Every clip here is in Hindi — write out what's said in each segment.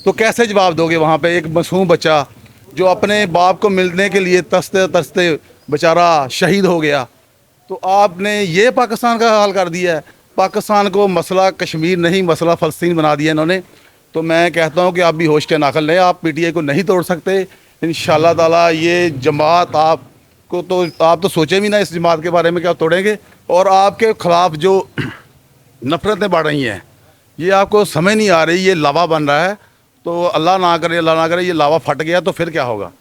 तो कैसे जवाब दोगे वहाँ पे? एक मासूम बच्चा जो अपने बाप को मिलने के लिए तरसते तरसते बेचारा शहीद हो गया, तो आपने ये पाकिस्तान का हाल कर दिया है। पाकिस्तान को मसला कश्मीर नहीं, मसला फ़लस्तीन बना दिया इन्होंने। तो मैं कहता हूँ कि आप भी होश के नाखल लें, आप पीटीआई को नहीं तोड़ सकते इंशाअल्लाह ताला। ये जमात आपको तो आप तो सोचे भी ना इस जमात के बारे में क्या तोड़ेंगे। और आपके ख़िलाफ़ जो नफ़रतें बढ़ रही हैं, ये आपको समझ नहीं आ रही, ये लावा बन रहा है। तो अल्लाह ना करे ये लावा फट गया तो फिर क्या होगा?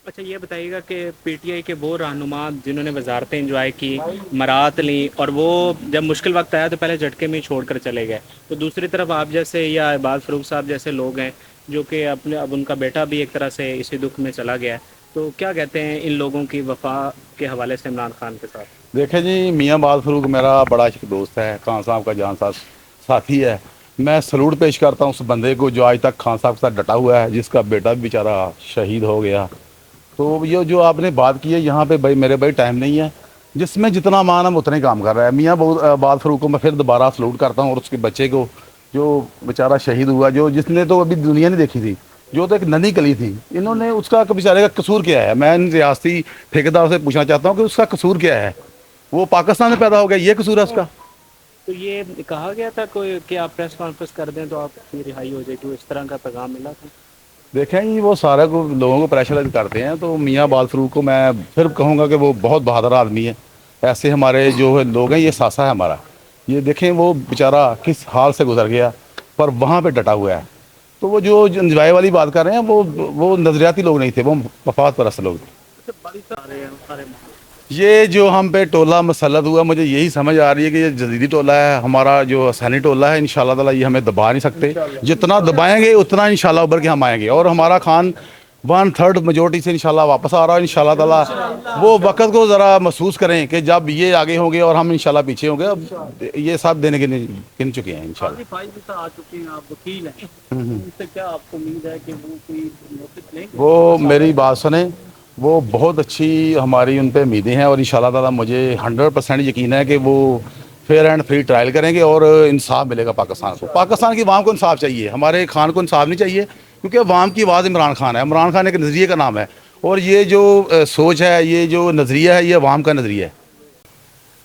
अच्छा ये बताइएगा कि पीटीआई के वो रहनुमा जिन्होंने वजारतें इंजॉय की, मरात ली, और वो जब मुश्किल वक्त आया तो पहले झटके में ही छोड़ कर चले गए, तो दूसरी तरफ आप जैसे या अहबाज फ़रूक साहब जैसे लोग हैं जो कि अपने अब उनका बेटा भी एक तरह से इसी दुख में चला गया है, तो क्या कहते हैं इन लोगों की वफा के हवाले से इमरान खान के साथ? देखें जी, मियाँ बाल फ़रूक मेरा बड़ा दोस्त है, खान साहब का जान साथी है। मैं सलूट पेश करता हूँ उस बंदे को जो आज तक खान साहब के साथ डटा हुआ है, जिसका बेटा भी बेचारा शहीद हो गया। तो ये जो आपने बात की है यहाँ पे, भाई मेरे भाई टाइम नहीं है, जिसमें जितना मान हम उतने काम कर रहा है। मियाँ बाल फ़रूक को मैं फिर दोबारा सलूट करता हूँ, और उसके बच्चे को जो बेचारा शहीद हुआ, जो जिसने तो अभी दुनिया नहीं देखी थी, जो तो एक नन्ही कली थी, इन्होंने उसका बेचारे का कसूर क्या है? मैं इन रियासती ठेकेदार से पूछना चाहता हूँ कि उसका कसूर क्या है? वो पाकिस्तान में पैदा हो गया, ये कसूर है उसका। तो ये कहा गया था कोई कि आप प्रेस कॉन्फ्रेंस कर दें तो आपकी रिहाई हो जाएगी, इस तरह का पैगाम मिला था? देखें जी, वो सारा को लोगों को प्रेशराइज करते हैं। तो मियाँ बाल फ़रूक को मैं फिर कहूँगा कि वो बहुत बहादुर आदमी है। ऐसे हमारे जो है लोग हैं, ये सासा है हमारा। ये देखें वो बेचारा किस हाल से गुजर गया, पर वहाँ पे डटा हुआ है। तो वो जो इंजॉय वाली बात कर रहे हैं, वो नज़रियाती लोग नहीं थे, वो मफाद परस्त लोग थे। ये जो हम पे टोला मसलत हुआ, मुझे यही समझ आ रही है कि ये जदीदी टोला है, हमारा जो सैनी टोला है। इंशाल्लाह ताला ये हमें दबा नहीं सकते। जितना दबाएंगे उतना इंशाल्लाह उभर के हम आएंगे। और हमारा खान 1/3 मेजोरिटी से इंशाल्लाह वापस आ रहा है इंशाल्लाह ताला। वो वक़्त को ज़रा महसूस करें कि जब ये आगे होंगे और हम इंशाल्लाह पीछे होंगे। अब ये साथ देने के गिन चुके हैं इंशाल्लाह। आ चुके हैं, आप वकील हैं, उनसे क्या आपको उम्मीद है कि वो कोई नोटिस लेंगे? वो मेरी बात सुने, वो बहुत अच्छी हमारी उन पे उम्मीदें हैं, और इंशाल्लाह ताला मुझे 100% यकीन है कि वो फेयर एंड फ्री ट्रायल करेंगे और इंसाफ मिलेगा पाकिस्तान को। पाकिस्तान की अवाम को इंसाफ चाहिए, हमारे खान को इंसाफ नहीं चाहिए, क्योंकि अवाम की आवाज़ इमरान खान है। इमरान खान एक नज़रिए का नाम है, और ये जो सोच है, ये जो नज़रिया है, ये अवाम का नज़रिया है।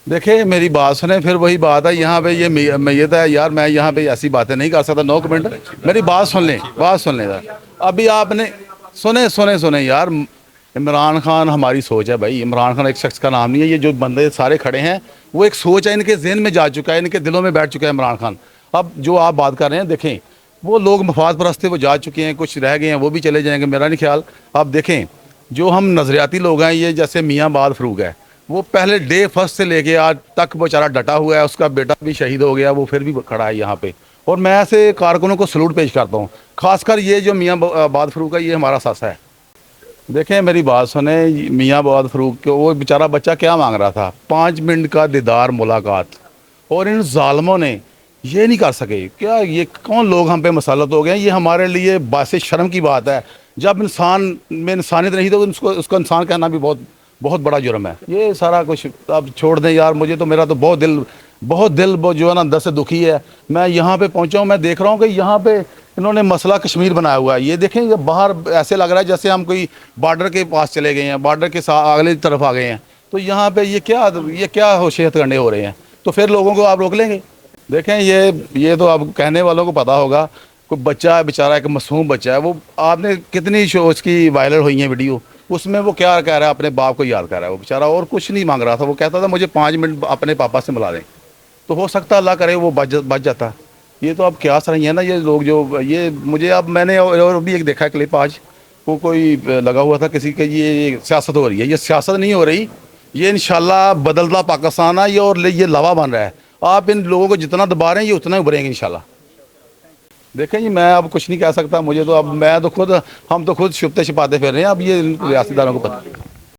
देखिए मेरी बात सुने, फिर वही बात है यहाँ पे, ये मैयत है यार, मैं यहाँ पे ऐसी बातें नहीं कर सकता। No comment. मेरी बात सुन लें, बात सुन लें यार। अभी आपने सुने सुने सुने यार, इमरान खान हमारी सोच है भाई। इमरान खान एक शख्स का नाम नहीं है। ये जो बंदे सारे खड़े हैं, वो एक सोच है, इनके जहन में जा चुका है, इनके दिलों में बैठ चुका है इमरान खान। अब जो आप बात कर रहे हैं, देखें वो लोग मफाद परस्त थे, वो जा चुके हैं, कुछ रह गए हैं, वो भी चले जाएंगे, मेरा नहीं ख्याल। अब देखें जो हम नज़रियाती लोग हैं, ये जैसे मियाँ बाल फ़रूक है, वो पहले डे फर्स्ट से लेके आज तक बेचारा डटा हुआ है। उसका बेटा भी शहीद हो गया, वो फिर भी खड़ा है यहाँ पे। और मैं ऐसे कारकुनों को सलूट पेश करता हूँ, खासकर ये जो मियाँ बाल फ़रूक है, ये हमारा सासा है। देखें मेरी बात सुने, मियाँ बाल फ़रूक को वो बेचारा बच्चा क्या मांग रहा था? 5 मिनट का दीदार मुलाकात। और इन ज़ालिमों ने ये नहीं कर सके। क्या ये कौन लोग हम पे मसलत हो गए? ये हमारे लिए बासे शर्म की बात है। जब इंसान में इंसानियत नहीं तो उसको इंसान कहना भी बहुत बहुत बड़ा जुर्म है। ये सारा कुछ अब छोड़ दें यार। मुझे तो मेरा तो बहुत दिल जो है ना अंदर से दुखी है। मैं यहाँ पे पहुँचा हूँ, मैं देख रहा हूँ कि यहाँ पे इन्होंने मसला कश्मीर बनाया हुआ है। ये देखें, ये बाहर ऐसे लग रहा है जैसे हम कोई बॉर्डर के पास चले गए हैं, बॉर्डर के साथ अगले तरफ आ गए हैं। तो यहाँ पे ये क्या होशियत करने हो रहे हैं? तो फिर लोगों को आप रोक लेंगे? देखें ये तो अब कहने वालों को पता होगा। कोई बच्चा है बेचारा, एक मासूम बच्चा है, वो आपने कितनी शो उसकी वायरल हुई है वीडियो, उसमें वो क्या कह रहा है? अपने बाप को याद कर रहा है वो बेचारा, और कुछ नहीं मांग रहा था। वो कहता था मुझे 5 मिनट अपने पापा से मिला दें। तो हो सकता अल्लाह करे वो बच जाता। ये तो अब क्या सही है ना, ये लोग जो ये मुझे अब मैंने और भी एक देखा है क्लिप आज, वो कोई लगा हुआ था किसी के, ये सियासत हो रही है। ये सियासत नहीं हो रही, ये इंशाल्लाह बदलता पाकिस्तान है ये, और ये लावा बन रहा है। आप इन लोगों को जितना दबा रहे हैं, ये उतना ही उभरेंगे इंशाल्लाह। देखें जी, मैं अब कुछ नहीं कह सकता। मुझे तो अब हम तो खुद छुपते छिपाते फिर रहे हैं। अब ये रियासतदारों को पता